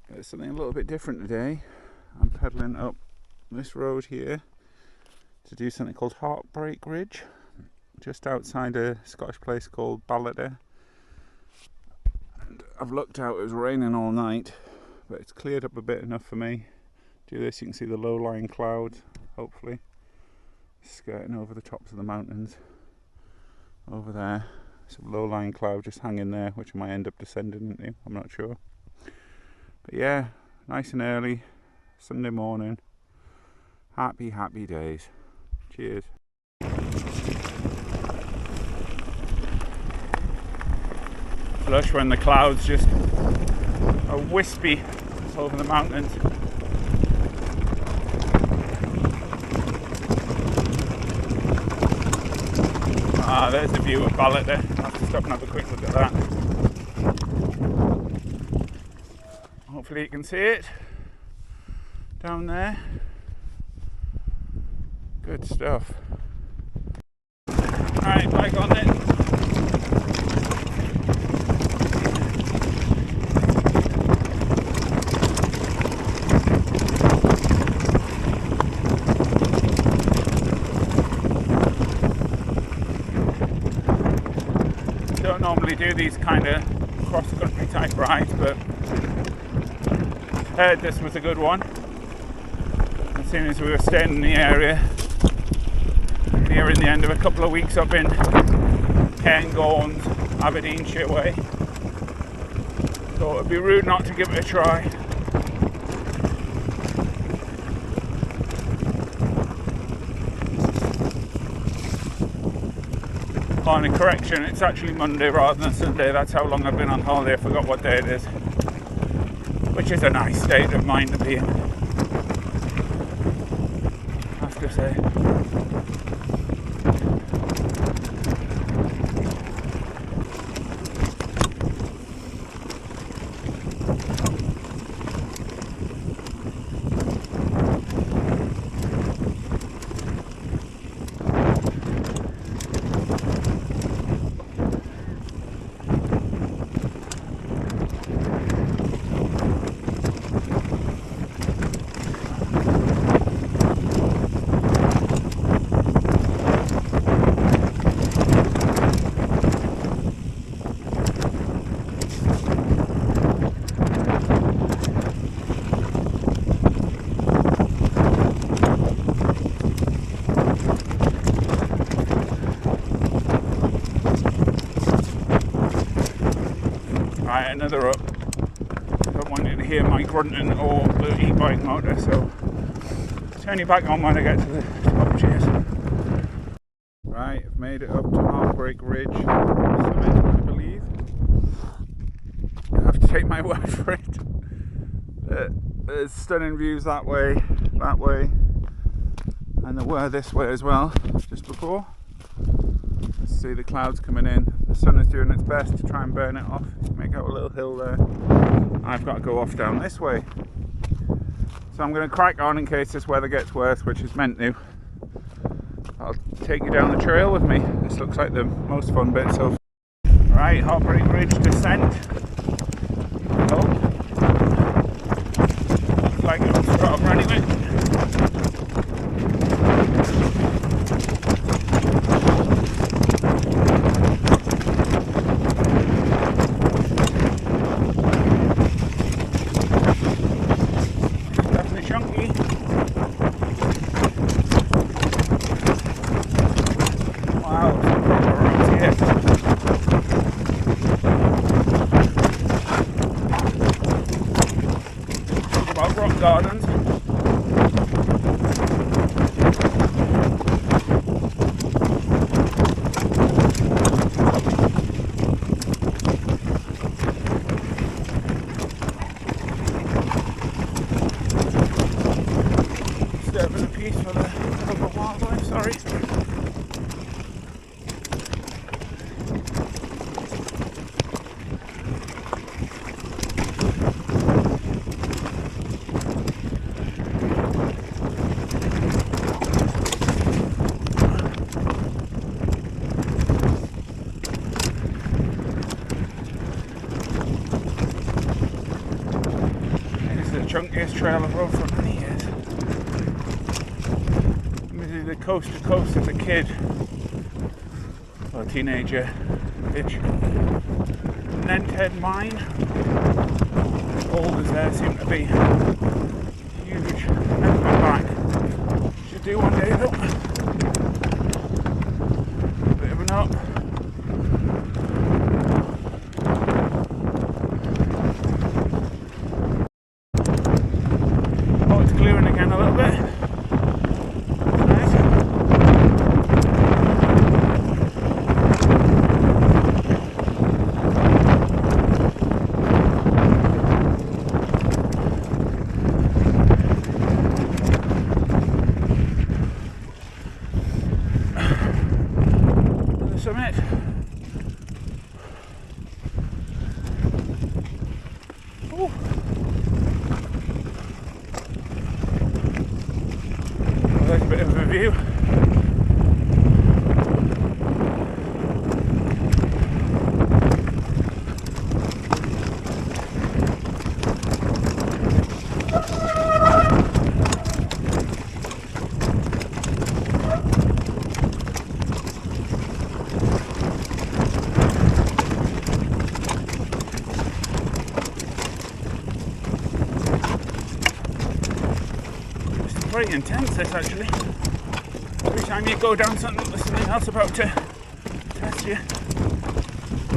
It's something a little bit different today. I'm pedalling up this road here to do something called Heartbreak Ridge, just outside a Scottish place called Ballater. And I've looked out, it was raining all night, but it's cleared up a bit enough for me. Do this, you can see the low-lying clouds, hopefully, skirting over the tops of the mountains. Over there, some low-lying cloud just hanging there, which I might end up descending into, I'm not sure. But yeah, nice and early, Sunday morning. Happy, happy days. Cheers. It's lush when the clouds just are wispy over the mountains. Ah, there's the view of Ballater. I'll have to stop and have a quick look at that. Hopefully you can see it down there. Good stuff. Alright, back on it. Don't normally do these kind of cross-country type rides, but heard this was a good one. As soon as we were staying in the area, nearing the end of a couple of weeks up in Cairngorms, Aberdeenshire way, thought it'd be rude not to give it a try. On a correction, it's actually Monday rather than Sunday. That's how long I've been on holiday. I forgot what day it is. Which is a nice state of mind to be in, I have to say. Right, another up. Don't want you to hear my grunting or the e-bike motor, so turn you back on when I get to the top. Cheers. Right, I've made it up to Heartbreak Ridge summit, I believe. I have to take my word for it. There's stunning views that way, and there were this way as well, just before. Let's see the clouds coming in. The sun is doing its best to try and burn it off. Make out a little hill there. I've got to go off down this way. So I'm going to crack on in case this weather gets worse, which is meant to. I'll take you down the trail with me. This looks like the most fun bit so far. Right, Heartbreak Ridge descent. Oh. Looks like it looks proper anyway. Rock gardens. Disturbing the peace for the local wildlife, sorry. chunkiest trail I've rode for many years. I did the coast to coast as a kid, or a teenager, which Nenthead Mine. Boulders there seem to be huge. Never been back. Should do one day though. Bit of an up. Oh, it's clearing again a little bit. Summit. Ooh. Well, there's a bit of a view. Pretty intense this actually. Every time you go down something, there's something else about to test you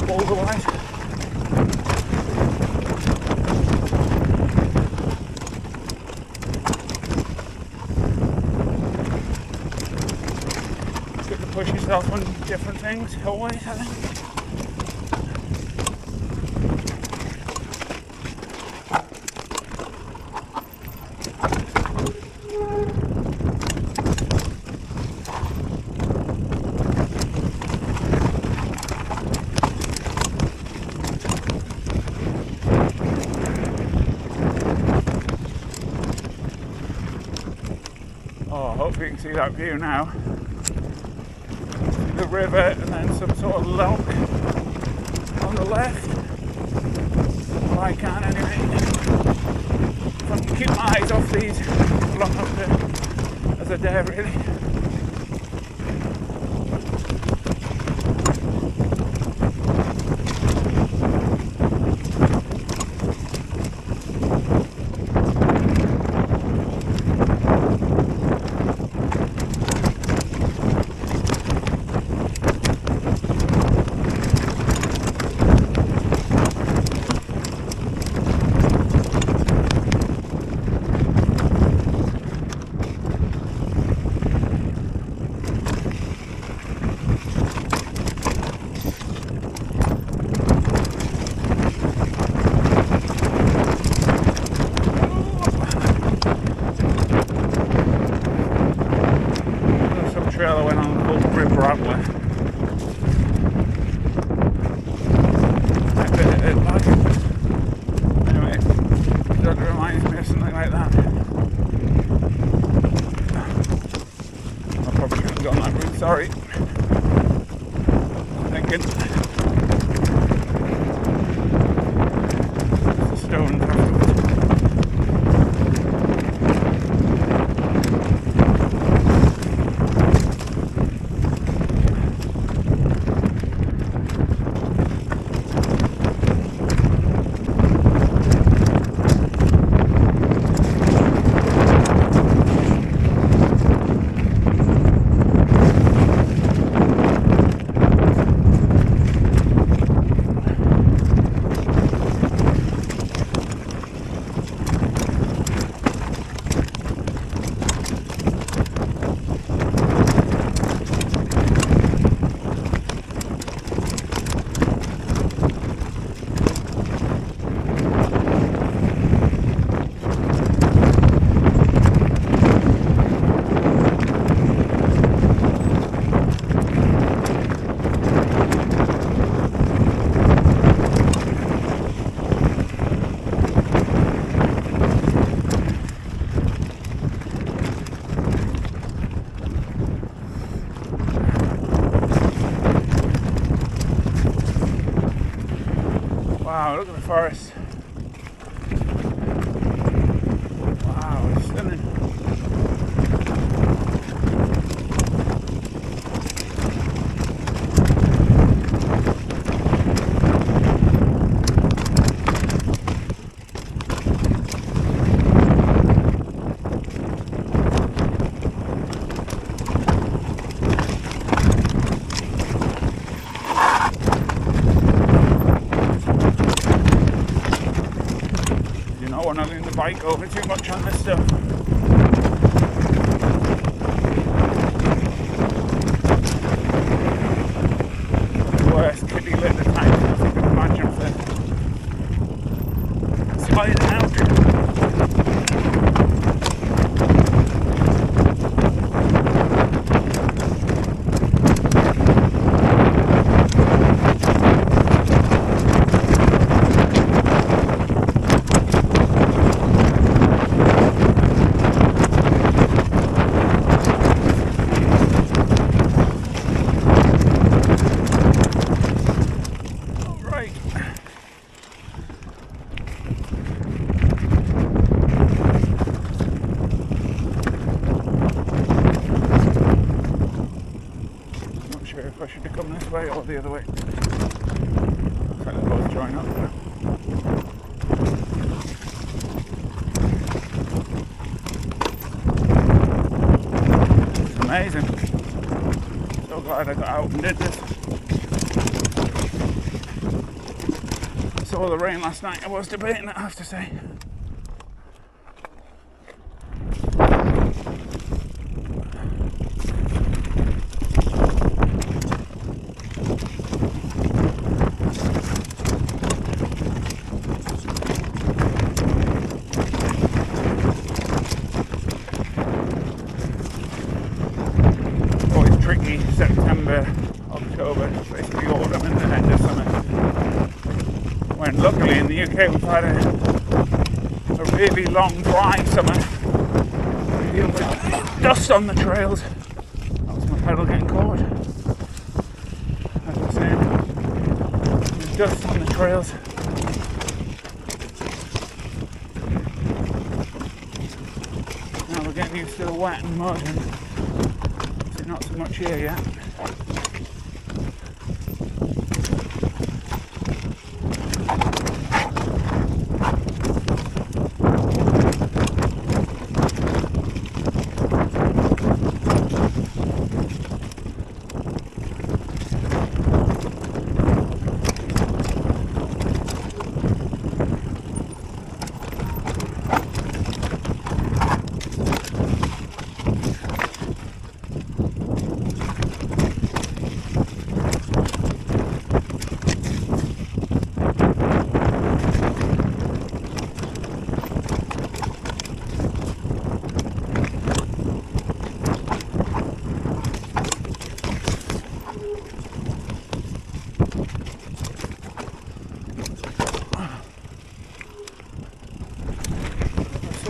boulder wise. Good to push yourself on different things always, I think. Oh, hopefully you can see that view now. See the river and then some sort of lock on the left. Well, I can anyway. If I can keep my eyes off these long enough as I dare really. Trail I went on called Rib Rattler. A bit like anyway, that reminds me of something like that. I probably shouldn't have gone that route, sorry. I'm thinking the stones afterwards. Wow, look at the forest. not want to lean the bike over too much on this stuff. Worst kiddie litter types as you can imagine for sliding out. If I should have come this way or the other way. Looks like they both join up there. It's amazing. So glad I got out and did this. I saw the rain last night. I was debating it, I have to say. September, October, basically autumn and the end of summer. When luckily in the UK we've had a really long dry summer. We deal with dust on the trails. That was my pedal getting caught. As I was saying, there's dust on the trails. Now we're getting used to the wet and mud and not so much here yet.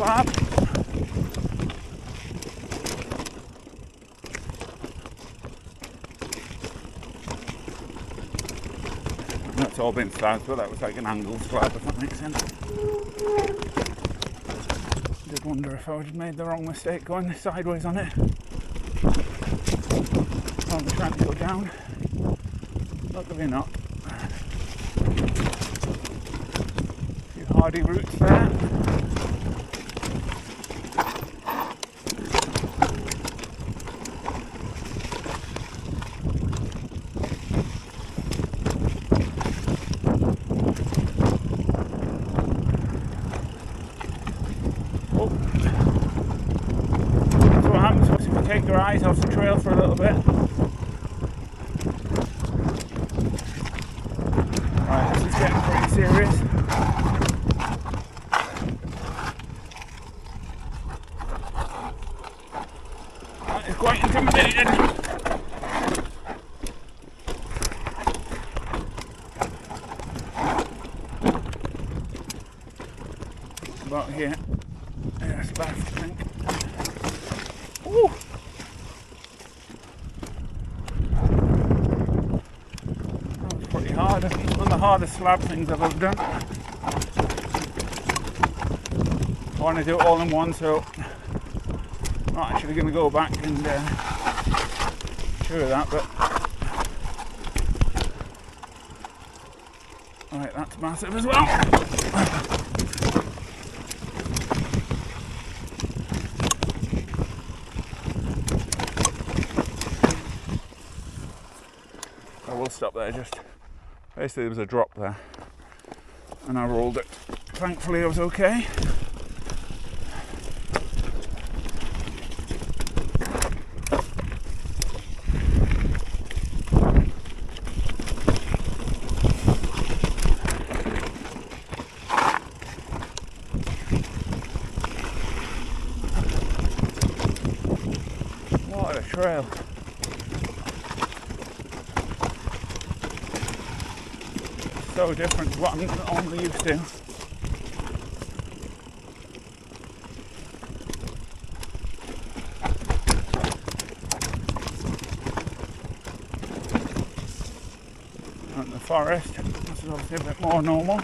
Slab. That's all been slabs, but that was like an angled slab, if that makes sense. I did wonder if I would have made the wrong mistake going sideways on it. I'm trying to go down. Luckily not. A few hardy roots there. Take your eyes off the trail for a little bit. Right, this is getting pretty serious. That is quite intimidating. About here. There's left, I think. Ooh. Hard. One of the hardest slab things I've ever done. I want to do it all in one, so I'm not actually going to go back and show you that, but right, that's massive as well. I will stop there. Just basically there was a drop there and I rolled it thankfully I was okay. What a trail. So different to what I'm normally used to. Out in the forest, this is obviously a bit more normal.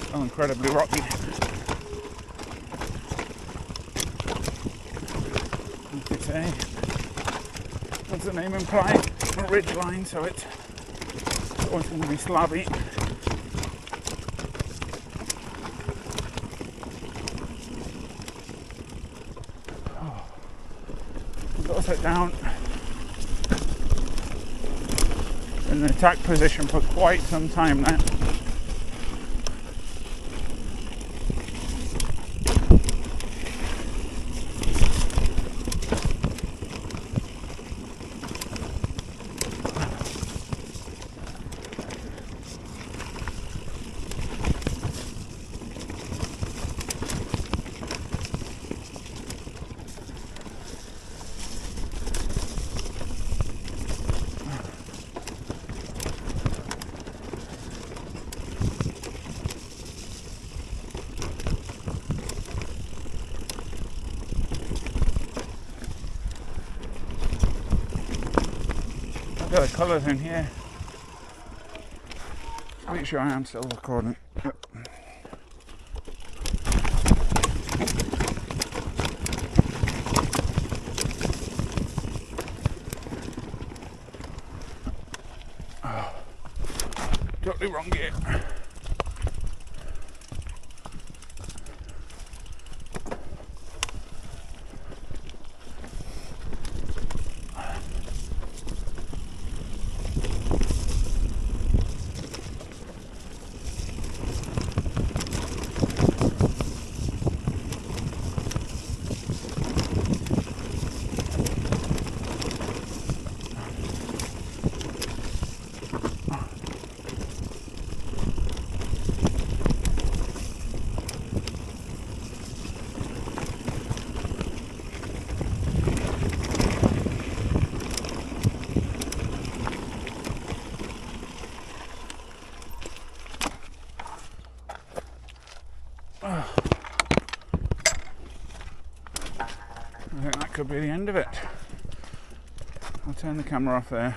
Still incredibly rocky. Like I say, what's the name imply? A ridge line, so it's always going to be slabby. I've got to sit down in an attack position for quite some time now. I've got the colours in here. Make sure I am still recording. Yep. Oh, totally wrong gear. I think that could be the end of it. I'll turn the camera off there.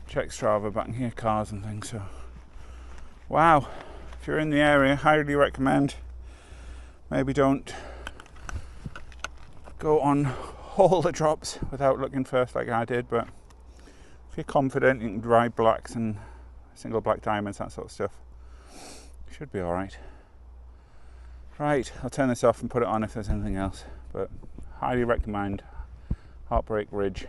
Check Strava, but I can hear cars and things. So, wow! If you're in the area, highly recommend. Maybe don't go on all the drops without looking first, like I did. But if you're confident, you can ride blacks and single black diamonds, that sort of stuff. Should be all right. Right, I'll turn this off and put it on if there's anything else, but highly recommend Heartbreak Ridge.